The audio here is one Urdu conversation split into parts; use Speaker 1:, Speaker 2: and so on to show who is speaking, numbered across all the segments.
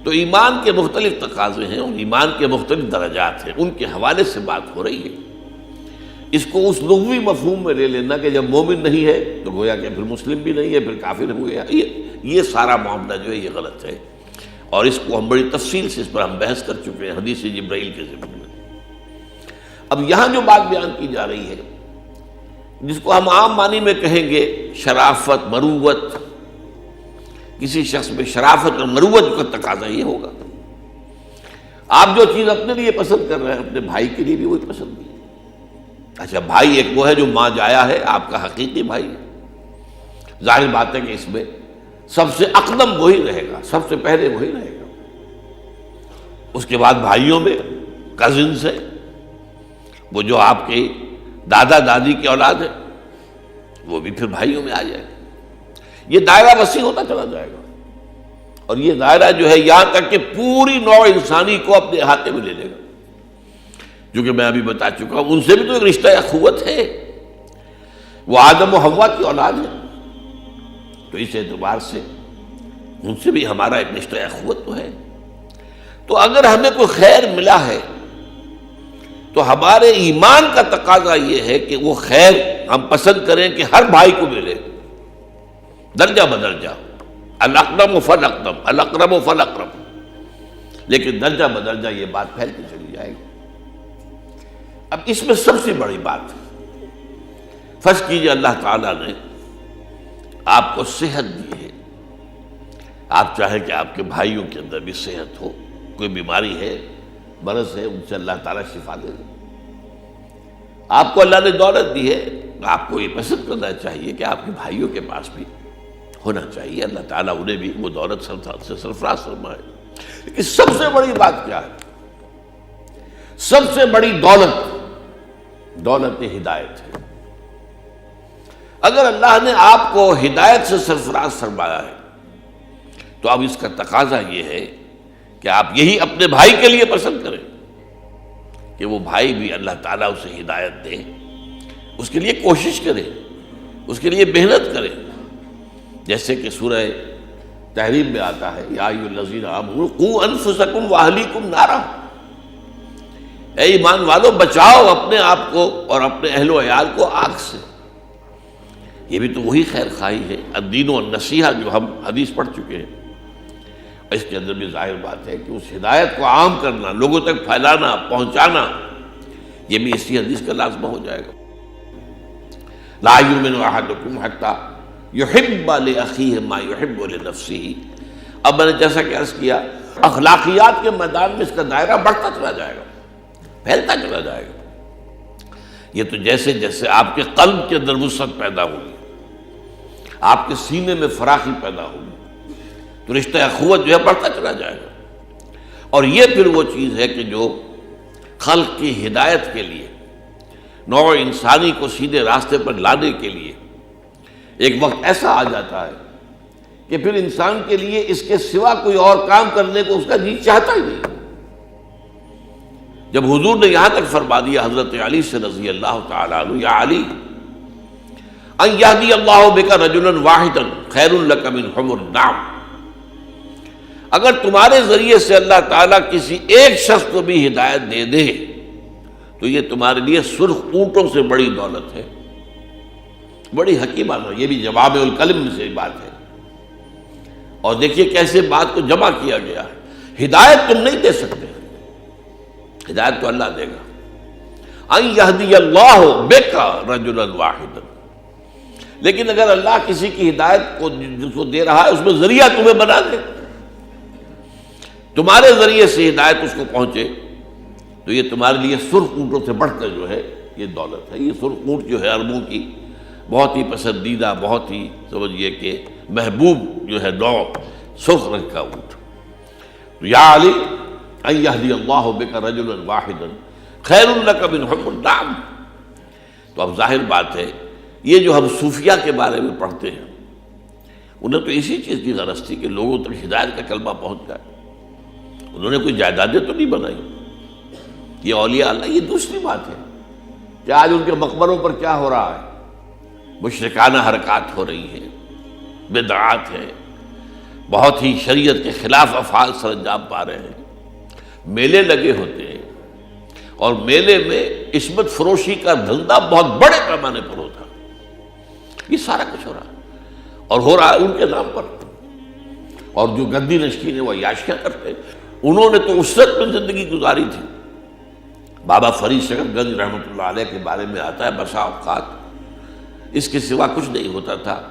Speaker 1: تو ایمان کے مختلف تقاضے ہیں اور ایمان کے مختلف درجات ہیں، ان کے حوالے سے بات ہو رہی ہے۔ اس کو اس لغوی مفہوم میں لے لینا کہ جب مومن نہیں ہے تو گویا کہ پھر مسلم بھی نہیں ہے، پھر کافر ہو گیا، یہ سارا معاملہ جو ہے یہ غلط ہے، اور اس کو ہم بڑی تفصیل سے اس پر ہم بحث کر چکے ہیں حدیث جبرائیل کے ضمن میں۔ اب یہاں جو بات بیان کی جا رہی ہے، جس کو ہم عام معنی میں کہیں گے شرافت، مروت، کسی شخص میں شرافت اور مروت کا تقاضا یہ ہوگا، آپ جو چیز اپنے لیے پسند کر رہے ہیں اپنے بھائی کے لیے بھی وہی پسند ہے۔ اچھا، بھائی ایک وہ ہے جو ماں جایا ہے، آپ کا حقیقی بھائی ہے، ظاہر بات ہے کہ اس میں سب سے اقدم وہی رہے گا، سب سے پہلے وہی رہے گا۔ اس کے بعد بھائیوں میں کزنز ہے، وہ جو آپ کے دادا دادی کی اولاد ہے وہ بھی پھر بھائیوں میں آ جائے گا۔ یہ دائرہ وسیع ہوتا چلا جائے گا، اور یہ دائرہ جو ہے یہاں تک کہ پوری نوع انسانی کو اپنے احاطے میں لے لے گا، جو کہ میں ابھی بتا چکا ہوں ان سے بھی تو ایک رشتہ اخوت ہے، وہ آدم و حوا کی اولاد ہے، تو اس اعتبار سے ان سے بھی ہمارا ایک رشتہ اخوت تو ہے۔ تو اگر ہمیں کوئی خیر ملا ہے تو ہمارے ایمان کا تقاضا یہ ہے کہ وہ خیر ہم پسند کریں کہ ہر بھائی کو ملے، درجہ بدرجہ، الاقرب فالاقرب، الاقرب فالاقرب، لیکن درجہ بدرجہ یہ بات پھیلتی چلی جائے گی۔ اب اس میں سب سے بڑی بات فرض کیجیے اللہ تعالیٰ نے آپ کو صحت دی ہے، آپ چاہیں کہ آپ کے بھائیوں کے اندر بھی صحت ہو، کوئی بیماری ہے، مرض ہے، ان سے اللہ تعالیٰ شفا دے دے۔ آپ کو اللہ نے دولت دی ہے، آپ کو یہ پسند کرنا چاہیے کہ آپ کے بھائیوں کے پاس بھی ہونا چاہیے، اللہ تعالیٰ انہیں بھی وہ دولت سے سرفراز فرمائے۔ لیکن سب سے بڑی بات کیا ہے؟ سب سے بڑی دولت ہدایت ہے۔ اگر اللہ نے آپ کو ہدایت سے سرفراز فرمایا ہے تو اب اس کا تقاضا یہ ہے کہ آپ یہی اپنے بھائی کے لیے پسند کریں کہ وہ بھائی بھی اللہ تعالیٰ اسے ہدایت دے، اس کے لیے کوشش کرے، اس کے لیے محنت کرے، جیسے کہ سورہ تحریم میں آتا ہے یا ایھا الذین آمنوا قوا انفسکم واہلیکم نارا، اے ایمان والو بچاؤ اپنے آپ کو اور اپنے اہل و عیال کو آگ سے۔ یہ بھی تو وہی خیر خواہی ہے، الدین والنصیحہ جو ہم حدیث پڑھ چکے ہیں، اس کے اندر بھی ظاہر بات ہے کہ اس ہدایت کو عام کرنا، لوگوں تک پھیلانا، پہنچانا، یہ بھی اسی حدیث کا لازمہ ہو جائے گا۔ لا یؤمن احدکم حتی یحب لاخیہ ما یحب لنفسہ۔ اب میں نے جیسا کہ عرض کیا، اخلاقیات کے میدان میں اس کا دائرہ بڑھتا چلا جائے گا، پھیلتا چلا جائے گا۔ یہ تو جیسے جیسے آپ کے قلب کے اندر وسعت پیدا ہوگی، آپ کے سینے میں فراخی پیدا ہوگی، تو رشتہ اخوت جو ہے بڑھتا چلا جائے گا۔ اور یہ پھر وہ چیز ہے کہ جو خلق کی ہدایت کے لیے، نوع انسانی کو سیدھے راستے پر لانے کے لیے ایک وقت ایسا آ جاتا ہے کہ پھر انسان کے لیے اس کے سوا کوئی اور کام کرنے کو اس کا جی چاہتا ہی نہیں۔ جب حضور نے یہاں تک فرما دیا حضرت علی سے رضی اللہ تعالیٰ عنہ، یا علی ان یہدی اللہ بک رجلا واحدا خیر لک من حمر النعم، اگر تمہارے ذریعے سے اللہ تعالیٰ کسی ایک شخص کو بھی ہدایت دے دے تو یہ تمہارے لیے سرخ اونٹوں سے بڑی دولت ہے۔ بڑی حکیمانہ، یہ بھی جواب الکلم میں سے بات ہے، اور دیکھیے کیسے بات کو جمع کیا گیا ہے۔ ہدایت تم نہیں دے سکتے، ہدایت تو اللہ دے گا۔ ان یہدی اللہ بک رجلا واحدا، لیکن اگر اللہ کسی کی ہدایت کو جس کو دے رہا ہے اس میں ذریعہ تمہیں بنا دے، تمہارے ذریعے سے ہدایت اس کو پہنچے، تو یہ تمہارے لیے سرخ اونٹوں سے بڑھ کر جو ہے یہ دولت ہے۔ یہ سرخ اونٹ جو ہے عربوں کی بہت ہی پسندیدہ، بہت ہی سمجھیے کہ محبوب جو ہے نوع، سرخ رنگ کا اونٹ۔ یا علی ان یہدی اللہ بک رجلا واحدا خیر لک من حمر النعم۔ تو اب ظاہر بات ہے یہ جو ہم صوفیہ کے بارے میں پڑھتے ہیں، انہیں تو اسی چیز کی غرض تھی کہ لوگوں تک ہدایت کا کلمہ پہنچ جائے، انہوں نے کوئی جائیدادیں تو نہیں بنائی۔ یہ اولیاء اللہ، یہ دوسری بات ہے کہ آج ان کے مقبروں پر کیا ہو رہا ہے، مشرکانہ حرکات ہو رہی ہیں، بدعات ہیں، بہت ہی شریعت کے خلاف افعال سر انجام پا رہے ہیں، میلے لگے ہوتے ہیں اور میلے میں عصمت فروشی کا دھندا بہت بڑے پیمانے پر ہوتا ہے، یہ سارا کچھ ہو رہا ہے اور ہو رہا ہے ان کے نام پر۔ اور جو گندی نشکین ہیں وہ عیاشیاں کرتے ہیں، انہوں نے تو عسرت میں زندگی گزاری تھی۔ بابا فرید شکر گنج رحمۃ اللہ علیہ کے بارے میں آتا ہے بسا اوقات اس کے سوا کچھ نہیں ہوتا تھا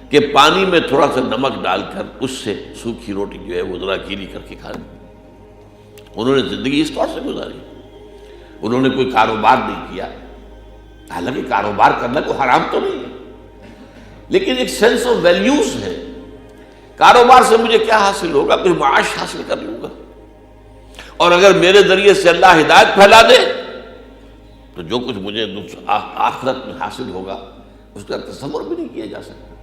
Speaker 1: کہ پانی میں تھوڑا سا نمک ڈال کر اس سے سوکھی روٹی جو ہے وہ ذرا گیلی کر کے کھانی۔ انہوں نے زندگی اس طور سے گزاری، انہوں نے کوئی کاروبار نہیں کیا، حالانکہ کاروبار کرنا کوئی حرام تو نہیں ہے، لیکن ایک سینس آف ویلیوز ہے۔ کاروبار سے مجھے کیا حاصل ہوگا؟ کوئی معاش حاصل کر لوں گا، اور اگر میرے ذریعے سے اللہ ہدایت پھیلا دے تو جو کچھ مجھے آخرت میں حاصل ہوگا اس کا تصور بھی نہیں کیا جا سکتا۔